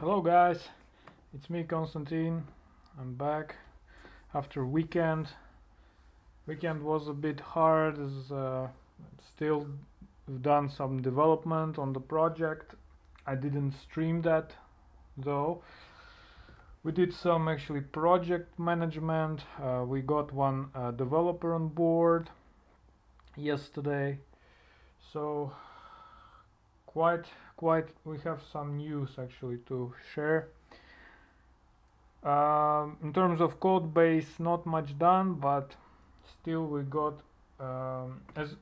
Hello guys, it's me Konstantin. I'm back after weekend. Weekend was a bit hard as still we've done some development on the project. I didn't stream that though. We did some actually project management. We got one developer on board yesterday. So quite we have some news actually to share. In terms of code base, not much done, but still we got as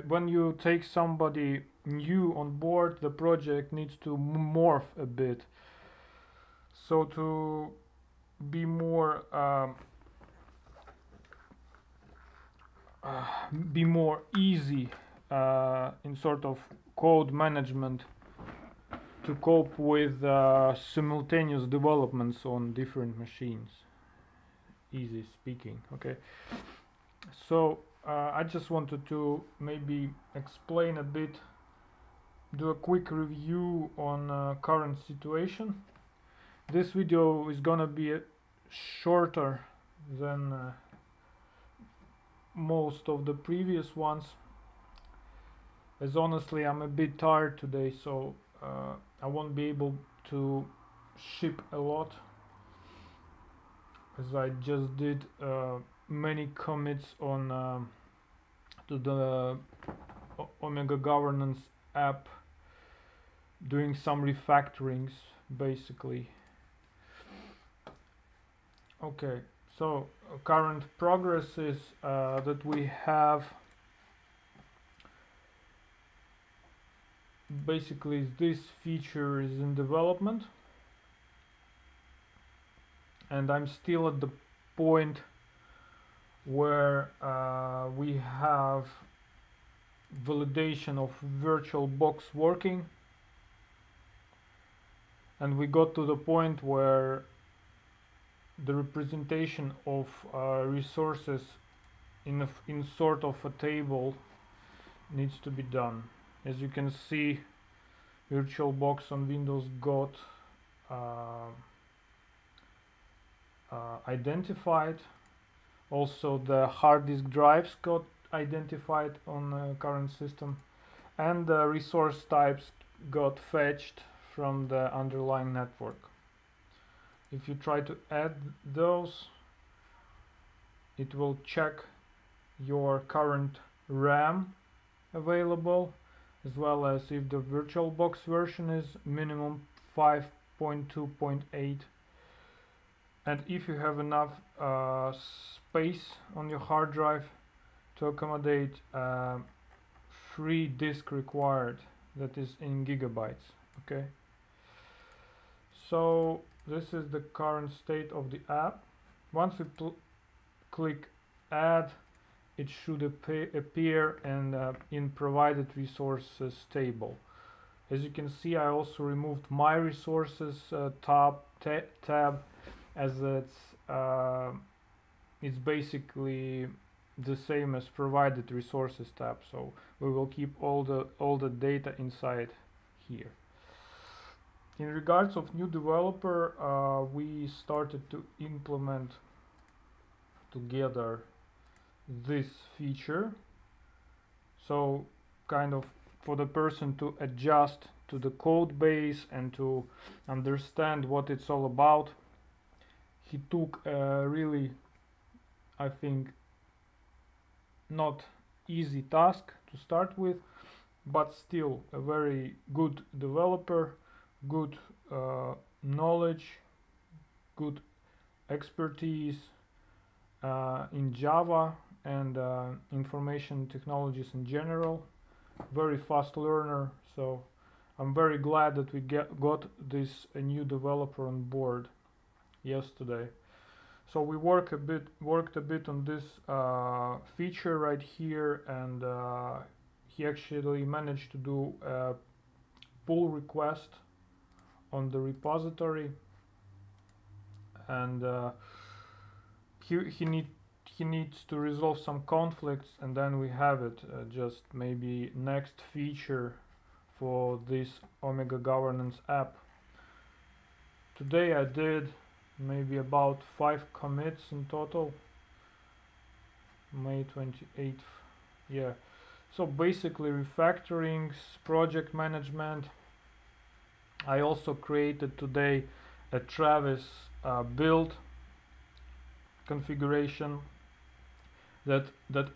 when you take somebody new on board, the project needs to morph a bit. So to be more easy in sort of code management, to cope with simultaneous developments on different machines. Easy speaking. Okay, so I just wanted to maybe explain a bit, do a quick review on current situation. This video is gonna be shorter than most of the previous ones, as honestly I'm a bit tired today, so I won't be able to ship a lot, as I just did many commits on to the Omega governance app, doing some refactorings basically. Okay, so current progress is that we have basically this feature is in development, and I'm still at the point where we have validation of VirtualBox working, and we got to the point where the representation of resources in sort of a table needs to be done. As you can see, VirtualBox on Windows got identified. Also the hard disk drives got identified on current system, and the resource types got fetched from the underlying network. If you try to add those, it will check your current RAM available, as well as if the VirtualBox version is minimum 5.2.8, and if you have enough space on your hard drive to accommodate free disk required, that is in gigabytes. Okay, so this is the current state of the app. Once we click add, it should appear and in provided resources table. As you can see, I also removed my resources tab, as it's basically the same as provided resources tab, so we will keep all the data inside here. In regards of new developer, we started to implement together this feature, so kind of for the person to adjust to the code base and to understand what it's all about. He took a really, I think, not easy task to start with, but still a very good developer, good knowledge, good expertise in Java and information technologies in general. Very fast learner, so I'm very glad that we got this new developer on board yesterday. So we worked a bit on this feature right here, and he actually managed to do a pull request on the repository, and he needs to resolve some conflicts, and then we have it. Just maybe next feature for this Omega governance app today I did maybe about 5 commits in total. May 28th. Yeah. So basically refactorings, project management. I also created today a Travis build configuration that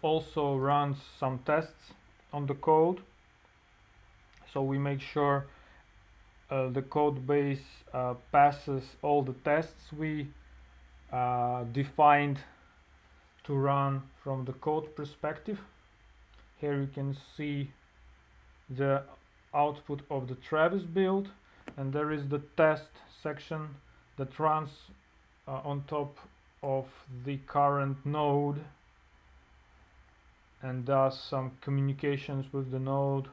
also runs some tests on the code. So we make sure the code base passes all the tests we defined to run from the code perspective. Here you can see the output of the Travis build, and there is the test section that runs on top of the current node and does some communications with the node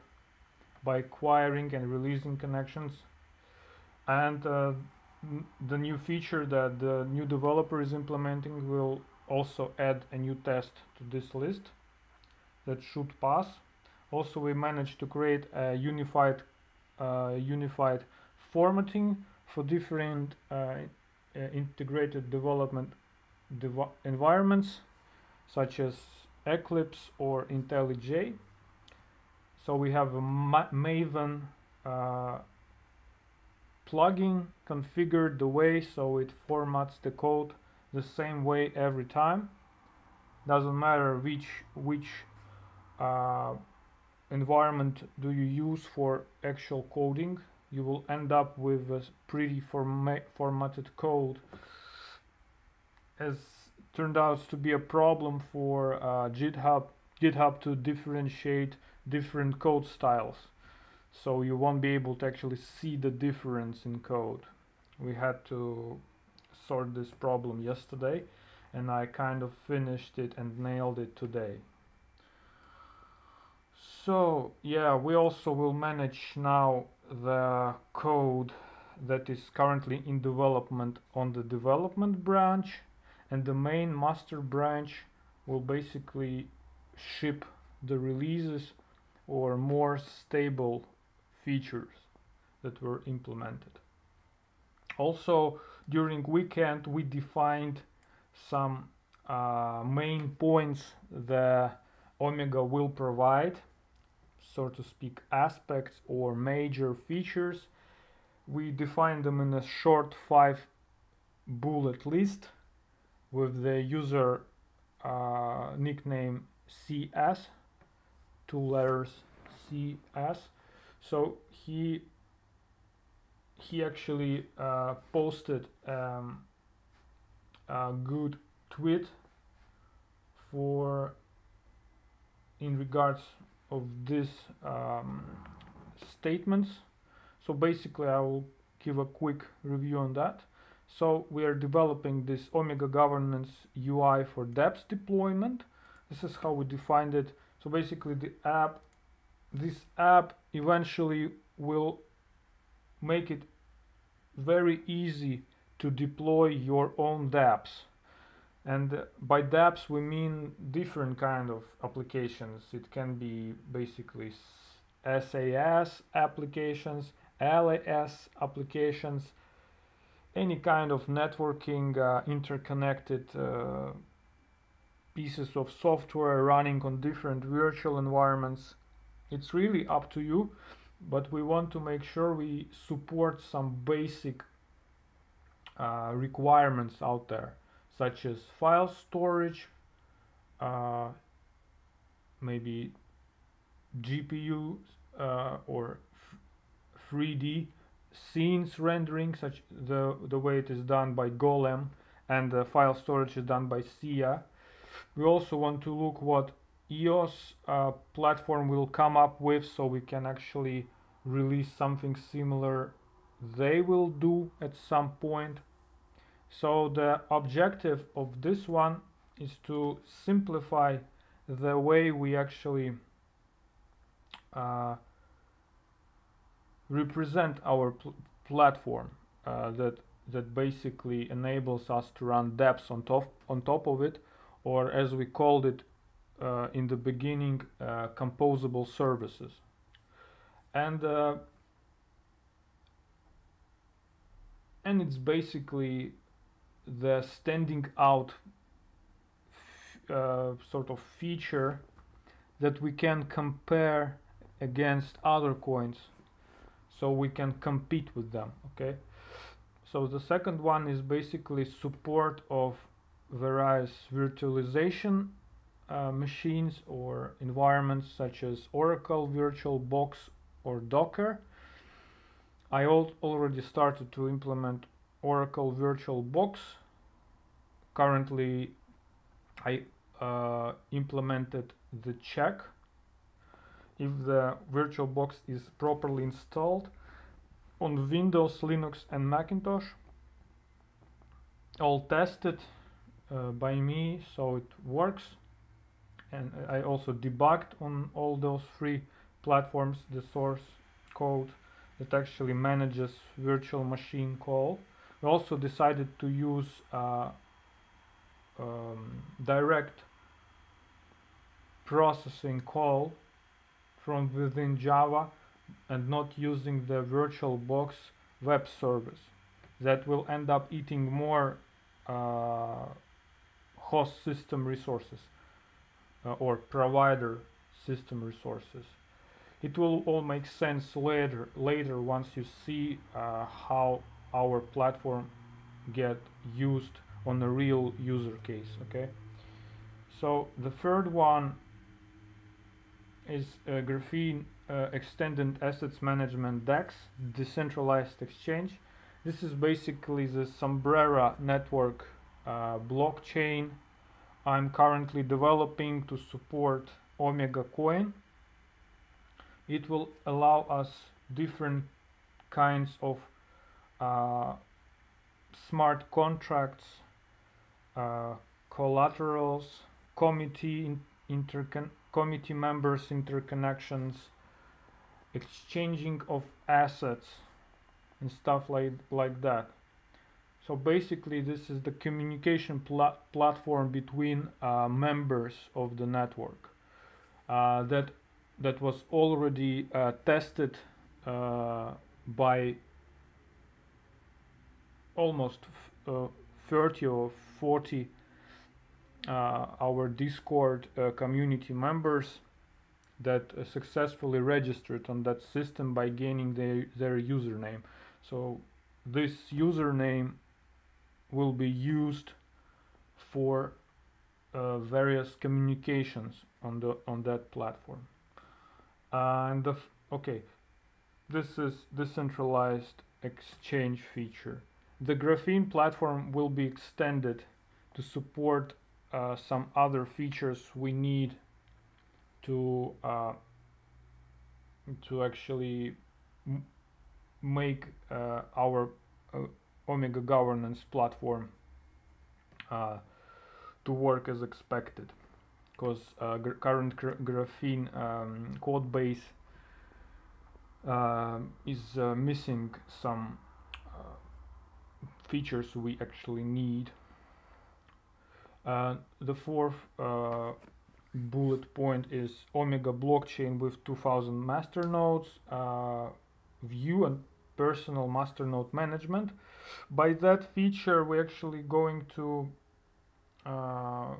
by acquiring and releasing connections. And the new feature that the new developer is implementing will also add a new test to this list that should pass. Also, we managed to create a unified formatting for different integrated development environments such as Eclipse or IntelliJ. So we have a Maven plugin configured the way so it formats the code the same way every time. Doesn't matter which environment do you use for actual coding, you will end up with a pretty formatted code. As turned out to be a problem for GitHub to differentiate different code styles, so you won't be able to actually see the difference in code. We had to sort this problem yesterday, and I kind of finished it and nailed it today. So yeah, we also will manage now the code that is currently in development on the development branch, and the main master branch will basically ship the releases or more stable features that were implemented. Also, during weekend we defined some main points the Omega will provide, so to speak, aspects or major features. We defined them in a short 5-bullet list with the user nickname CS, 2 letters CS. So he actually posted a good tweet for in regards of these statements. So basically I will give a quick review on that. So we are developing this Omega governance UI for dApps deployment. This is how we defined it. So basically this app eventually will make it very easy to deploy your own dApps. And by dApps we mean different kind of applications. It can be basically SAS applications, LAS applications, any kind of networking interconnected pieces of software running on different virtual environments. It's really up to you, but we want to make sure we support some basic requirements out there, such as file storage, maybe GPU or 3D scenes rendering, such the way it is done by Golem, and the file storage is done by SIA. We also want to look what EOS platform will come up with, so we can actually release something similar they will do at some point. So the objective of this one is to simplify the way we actually represent our platform that basically enables us to run dApps on top of it, or as we called it in the beginning, composable services. And and it's basically the standing out sort of feature that we can compare against other coins, so we can compete with them. Okay, so the second one is basically support of various virtualization machines or environments such as Oracle VirtualBox or Docker. I already started to implement Oracle VirtualBox. Currently I implemented the check if the VirtualBox is properly installed on Windows, Linux and Macintosh. All tested by me, so it works, and I also debugged on all those three platforms the source code that actually manages virtual machine call. We also decided to use direct processing call from within Java and not using the VirtualBox web service. That will end up eating more host system resources or provider system resources. It will all make sense later once you see how our platform get used on a real user case. Okay, so the third one is Graphene Extended Assets Management DEX, decentralized exchange. This is basically the Sombrera network blockchain I'm currently developing to support Omega Coin. It will allow us different kinds of smart contracts, collaterals, committee members interconnections, exchanging of assets and stuff like that. So basically this is the communication platform between members of the network that was already tested by almost 30 or 40 our Discord community members that successfully registered on that system by gaining their username. So this username will be used for various communications on that platform. Okay, this is decentralized exchange feature. The Graphene platform will be extended to support some other features we need to actually make our Omega governance platform to work as expected, because current Graphene code base is missing some features we actually need. The fourth bullet point is Omega blockchain with 2000 masternodes, view and personal masternode management. By that feature we actually going to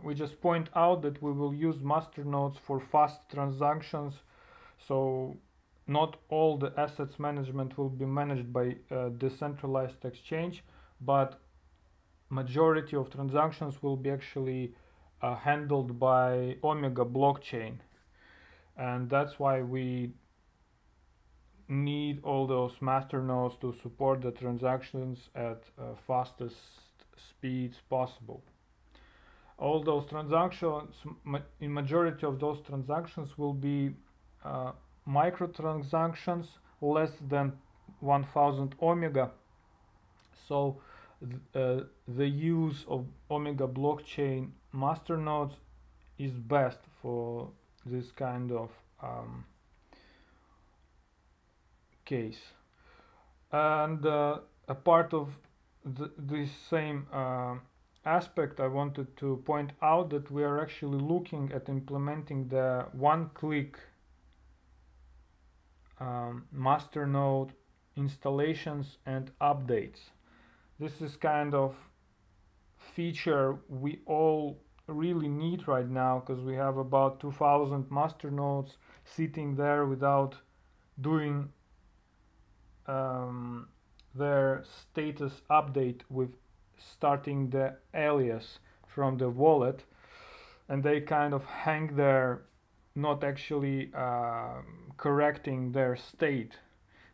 we just point out that we will use masternodes for fast transactions, so not all the assets management will be managed by decentralized exchange, but majority of transactions will be actually handled by Omega blockchain, and that's why we need all those masternodes to support the transactions at fastest speeds possible. All those transactions, in majority of those transactions will be microtransactions less than 1000 Omega, so the use of Omega blockchain masternodes is best for this kind of case. And a part of this same aspect, I wanted to point out that we are actually looking at implementing the one-click masternode installations and updates. This is kind of feature we all really need right now, because we have about 2000 masternodes sitting there without doing their status update with starting the alias from the wallet, and they kind of hang there, not actually correcting their state,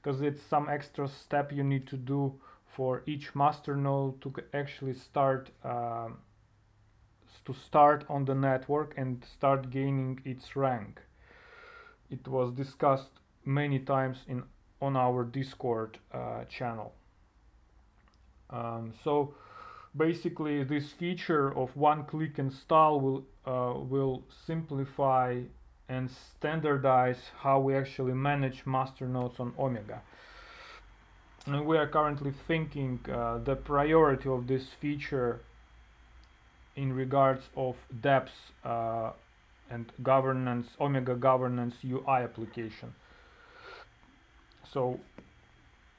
because it's some extra step you need to do for each masternode to actually start on the network and start gaining its rank. It was discussed many times on our Discord channel. So basically, this feature of one-click install will simplify and standardize how we actually manage masternodes on Omega. And we are currently thinking the priority of this feature in regards of dApps and governance, Omega governance UI application. So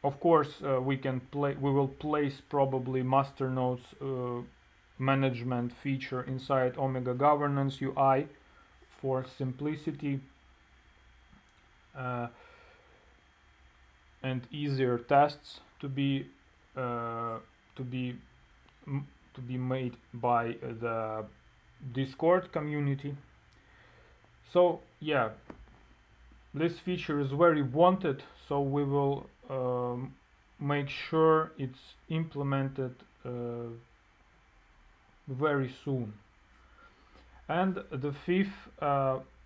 of course we will place probably masternodes management feature inside Omega governance UI for simplicity and easier tests to be made by the Discord community. So yeah, this feature is very wanted, so we will make sure it's implemented very soon. And the fifth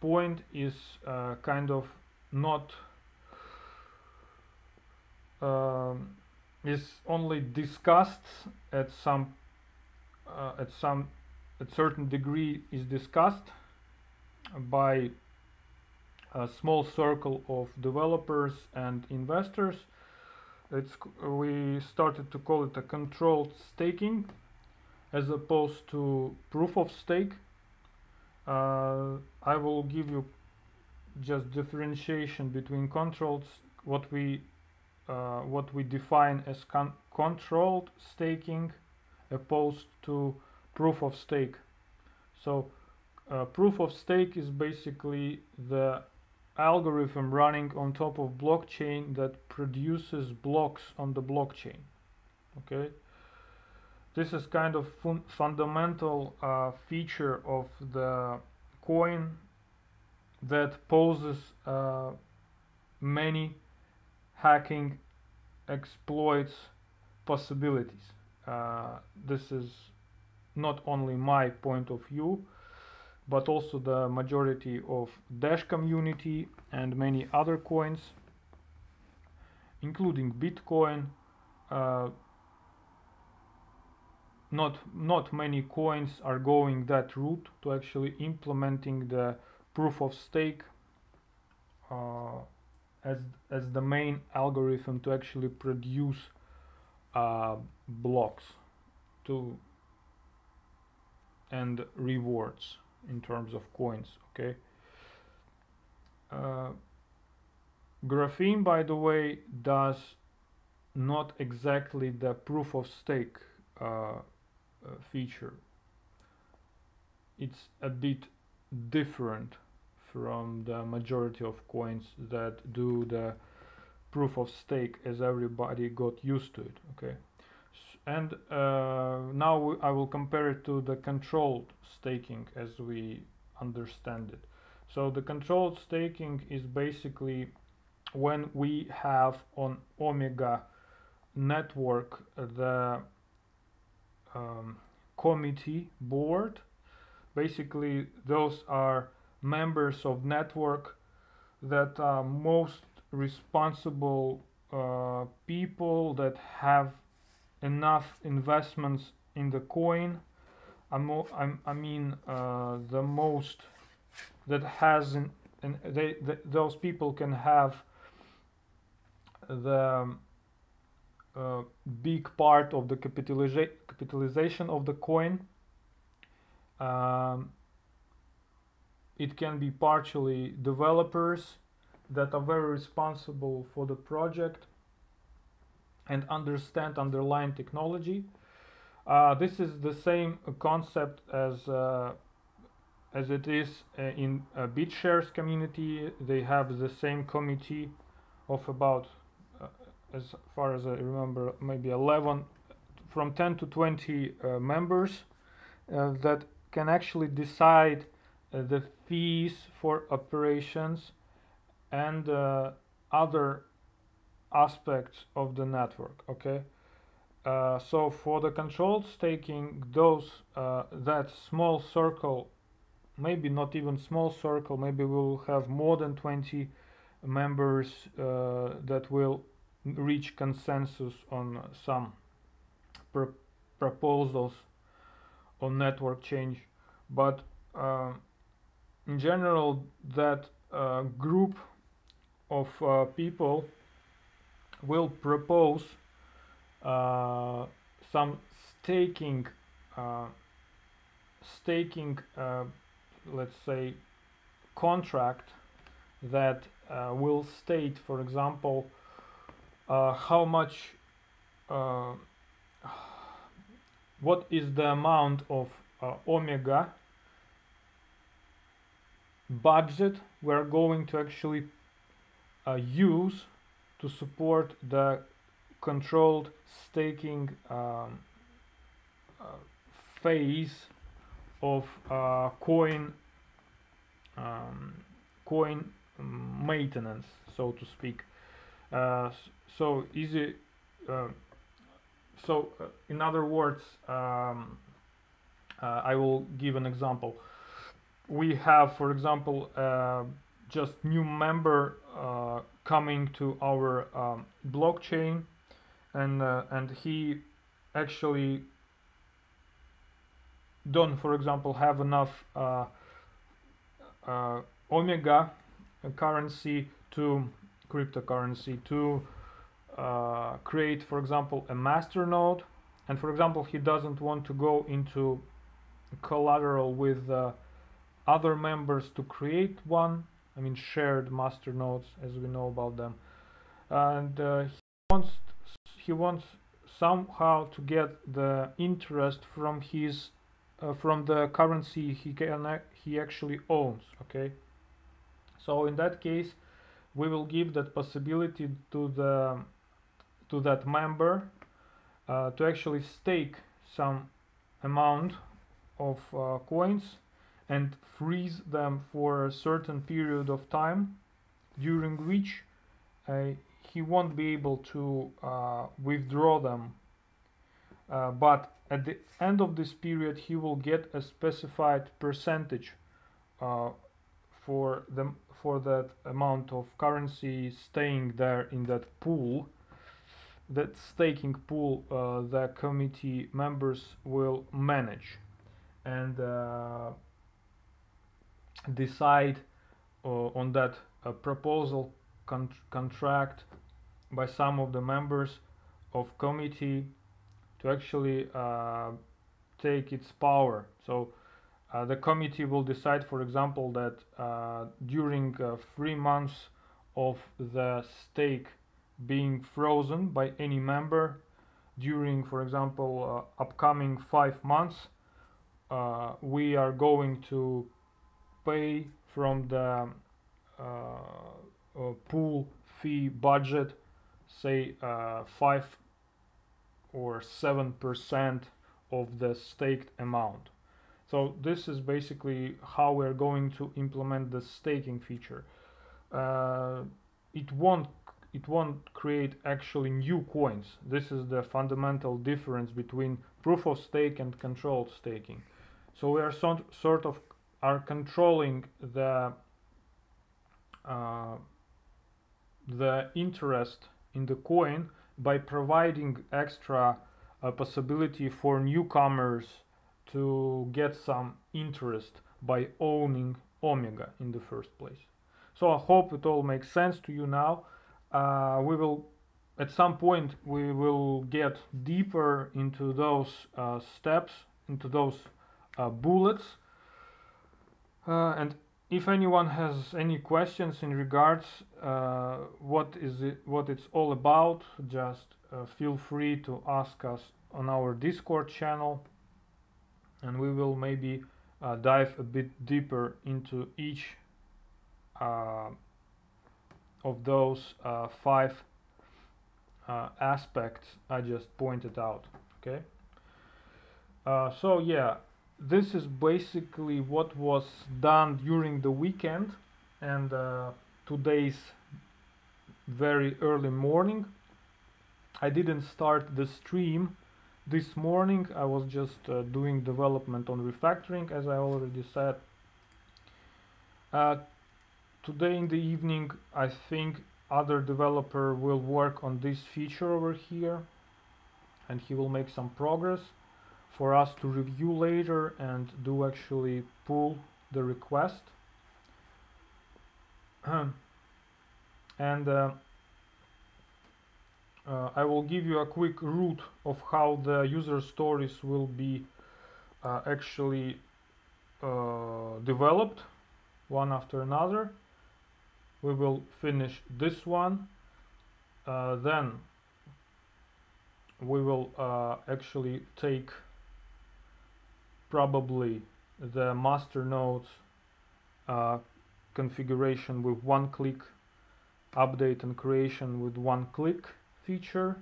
point is kind of not is only discussed at certain degree, is discussed by a small circle of developers and investors. We started to call it a controlled staking as opposed to proof of stake. I will give you just differentiation between controlled, what we define as controlled staking opposed to proof of stake. So proof of stake is basically the algorithm running on top of blockchain that produces blocks on the blockchain. Okay, this is kind of fundamental feature of the coin that poses many hacking exploits possibilities. This is not only my point of view, but also the majority of Dash community and many other coins, including Bitcoin. Not many coins are going that route to actually implementing the proof of stake as the main algorithm to actually produce blocks and rewards in terms of coins. Okay. Graphene, by the way, does not exactly the proof of stake feature. It's a bit different from the majority of coins that do the proof of stake, as everybody got used to it. Okay. And now I will compare it to the controlled staking as we understand it. So the controlled staking is basically when we have on Omega network the committee board. Basically, those are members of network that are most responsible people that have enough investments in the coin. I mean the most that has those people can have the big part of the capitalization of the coin. It can be partially developers that are very responsible for the project, and understand underlying technology. This is the same concept as it is in BitShares community. They have the same committee of about, as far as I remember, maybe 11, from 10 to 20 members that can actually decide the fees for operations and other aspects of the network. Okay, so for the controlled staking, that small circle, maybe not even small circle, maybe we'll have more than 20 members that will reach consensus on some pr proposals on network change. But in general, that group of people will propose some staking, uh, staking, let's say, contract that will state, for example, how much, uh, what is the amount of Omega budget we're going to actually use to support the controlled staking phase of coin maintenance, so to speak. So easy. Uh, in other words, I will give an example. We have, for example, just new member coming to our blockchain, and he actually don't, for example, have enough Omega currency to cryptocurrency to create, for example, a master node, and for example he doesn't want to go into collateral with other members to create one, I mean shared master nodes as we know about them, and he wants somehow to get the interest from his from the currency he actually owns. Okay, so in that case we will give that possibility to that member to actually stake some amount of coins and freeze them for a certain period of time, during which he won't be able to withdraw them, but at the end of this period he will get a specified percentage uh, for that amount of currency staying there in that pool, that staking pool. The committee members will manage and decide on that proposal contract by some of the members of committee to actually take its power. So the committee will decide, for example, that during 3 months of the stake being frozen by any member, during, for example, upcoming 5 months, we are going to pay from the pool fee budget, say 5 or 7% of the staked amount. So this is basically how we're going to implement the staking feature. It won't create actually new coins. This is the fundamental difference between proof of stake and controlled staking. So we are sort of are controlling the interest in the coin by providing extra possibility for newcomers to get some interest by owning Omega in the first place. So I hope it all makes sense to you now. We will, at some point, we will get deeper into those steps, into those bullets, and if anyone has any questions in regards what it's all about, just feel free to ask us on our Discord channel, and we will maybe dive a bit deeper into each uh, of those five aspects I just pointed out. Okay. So yeah, this is basically what was done during the weekend and today's very early morning. I didn't start the stream this morning. I was just doing development on refactoring, as I already said. Today in the evening, I think other developer will work on this feature over here, and he will make some progress for us to review later and do actually pull the request. And I will give you a quick route of how the user stories will be actually developed one after another. We will finish this one, then we will actually take probably the master nodes configuration with one click, update and creation with one click feature.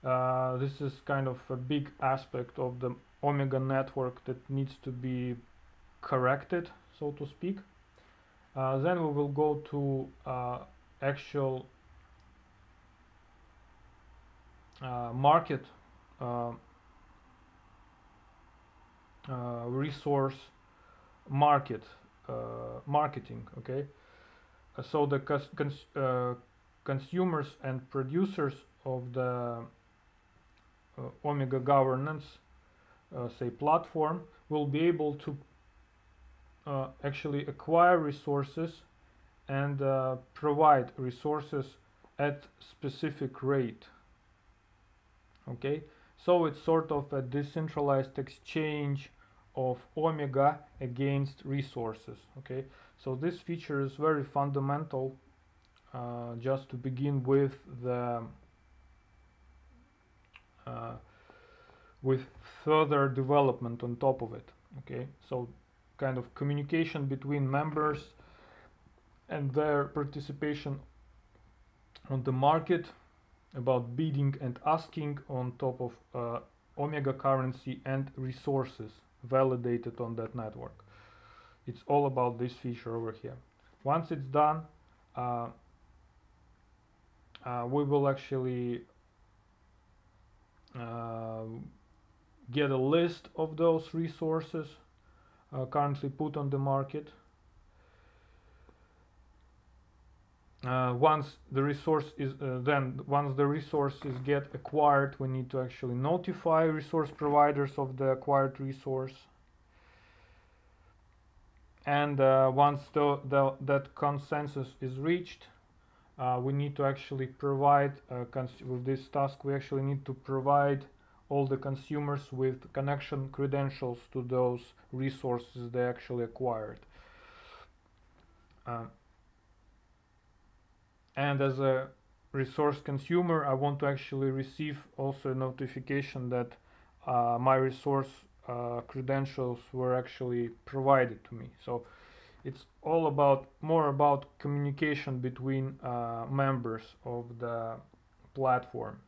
This is kind of a big aspect of the Omega network that needs to be corrected, so to speak. Then we will go to actual market resource marketing. Okay, so the consumers and producers of the Omega governance say platform will be able to actually acquire resources and provide resources at specific rate. Okay, so it's sort of a decentralized exchange of Omega against resources. Okay, so this feature is very fundamental just to begin with the with further development on top of it. Okay, so kind of communication between members and their participation on the market about bidding and asking on top of Omega currency and resources validated on that network. It's all about this feature over here. Once it's done, we will actually get a list of those resources currently put on the market. Once the resources get acquired, we need to actually notify resource providers of the acquired resource. And once that consensus is reached, we need to actually provide with this task. We actually need to provide all the consumers with connection credentials to those resources they actually acquired. And as a resource consumer, I want to actually receive also a notification that my resource credentials were actually provided to me. So it's all about more about communication between members of the platform,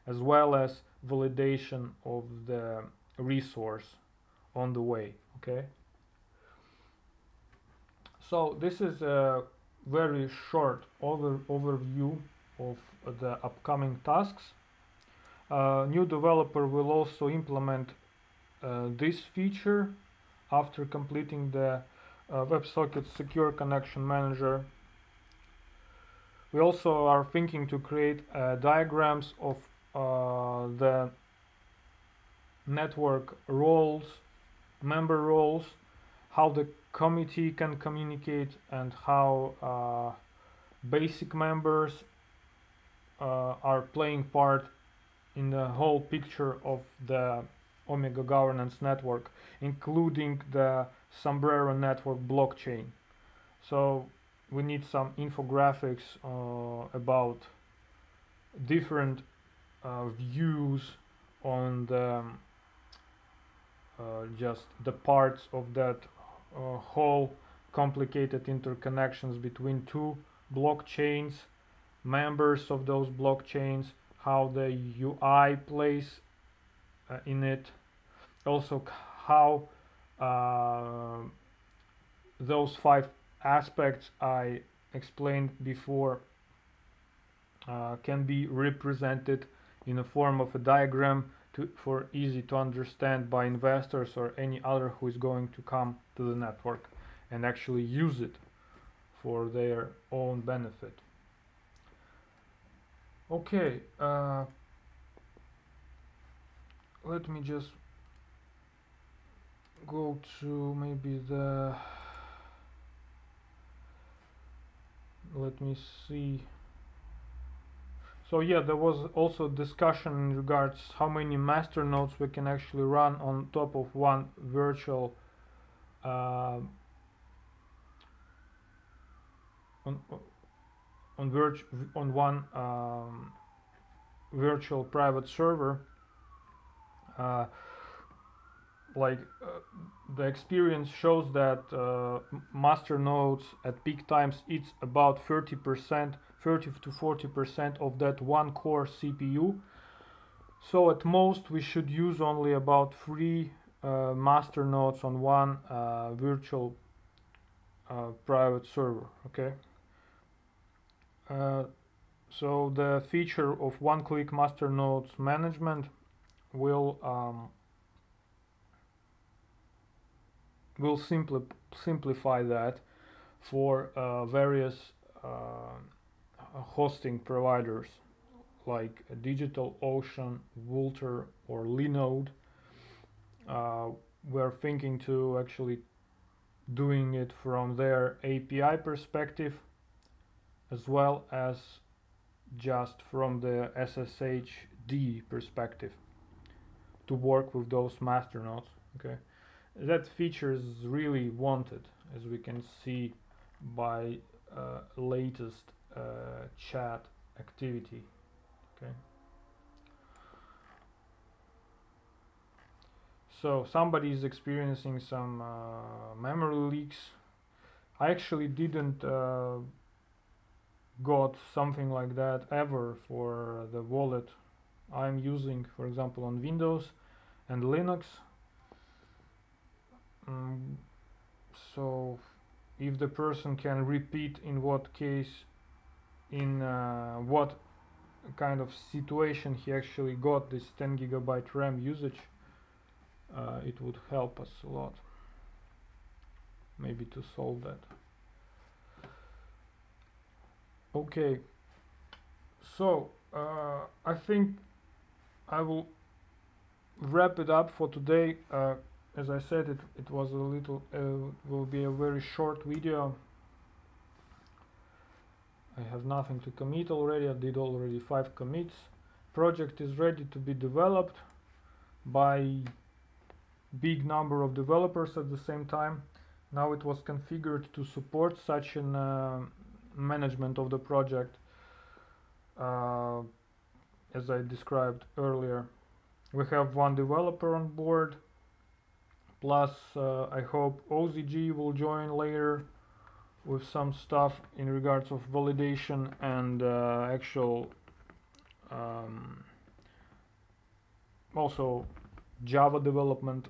as well as validation of the resource on the way. Okay, so this is a very short overview of the upcoming tasks. New developer will also implement this feature after completing the WebSocket Secure Connection Manager. We also are thinking to create diagrams of the network roles, member roles, how the committee can communicate, and how basic members are playing part in the whole picture of the Omega governance network, including the Sombrero network blockchain. So we need some infographics about different views on the just the parts of that whole complicated interconnections between two blockchains, members of those blockchains, how the UI plays in it, also how uh, those 5 aspects I explained before can be represented in the form of a diagram for easy to understand by investors or any other who is going to come to the network and actually use it for their own benefit. Okay, let me just go to maybe let me see. So yeah, there was also discussion in regards how many master nodes we can actually run on top of one virtual uh, on on one virtual private server. Uh, like the experience shows that master nodes at peak times it's about 30%, 30 to 40% of that one core CPU. So at most we should use only about 3 master nodes on one virtual private server. Okay. So the feature of one-click master nodes management will simplify that for various hosting providers like DigitalOcean, Vultr, or Linode. We're thinking to actually doing it from their API perspective as well as just from the SSHD perspective to work with those master nodes. Okay, that feature is really wanted, as we can see by latest chat activity. Okay, so somebody is experiencing some memory leaks. I actually didn't got something like that ever for the wallet I'm using, for example, on Windows and Linux. So if the person can repeat in what case, in what kind of situation he actually got this 10 gigabyte RAM usage, it would help us a lot maybe to solve that. Okay, so I think I will wrap it up for today. As I said, it was a little will be a very short video. I have nothing to commit already. I did already 5 commits. Project is ready to be developed by big number of developers at the same time. Now it was configured to support such an management of the project as I described earlier. We have 1 developer on board, plus I hope OZG will join later with some stuff in regards of validation and actual also Java development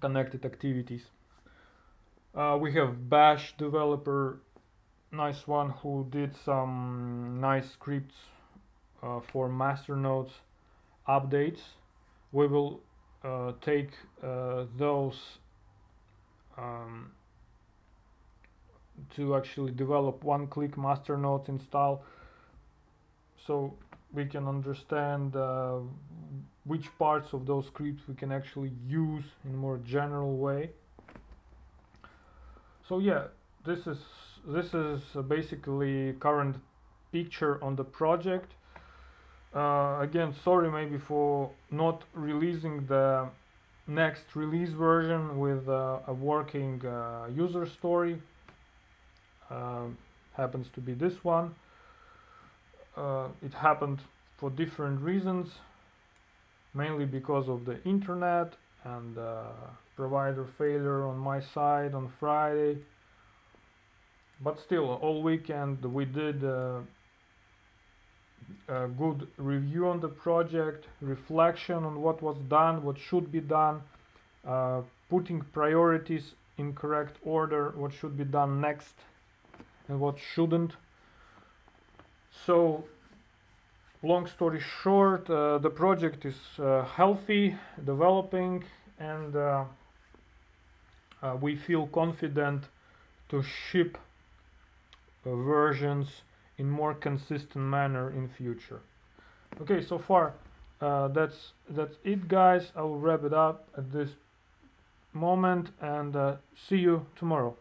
connected activities. We have Bash developer, nice one, who did some nice scripts for masternodes updates. We will take those to actually develop one-click masternodes install, so we can understand which parts of those scripts we can actually use in a more general way. So yeah, this is basically current picture on the project. Again, sorry maybe for not releasing the next release version with a working user story. Happens to be this one. It happened for different reasons, mainly because of the internet and provider failure on my side on Friday. But still, all weekend we did a good review on the project, reflection on what was done, what should be done, putting priorities in correct order, what should be done next and what shouldn't. So, long story short, the project is healthy, developing, and we feel confident to ship versions in more consistent manner in future. Okay, so far that's it, guys. I will wrap it up at this moment, and see you tomorrow.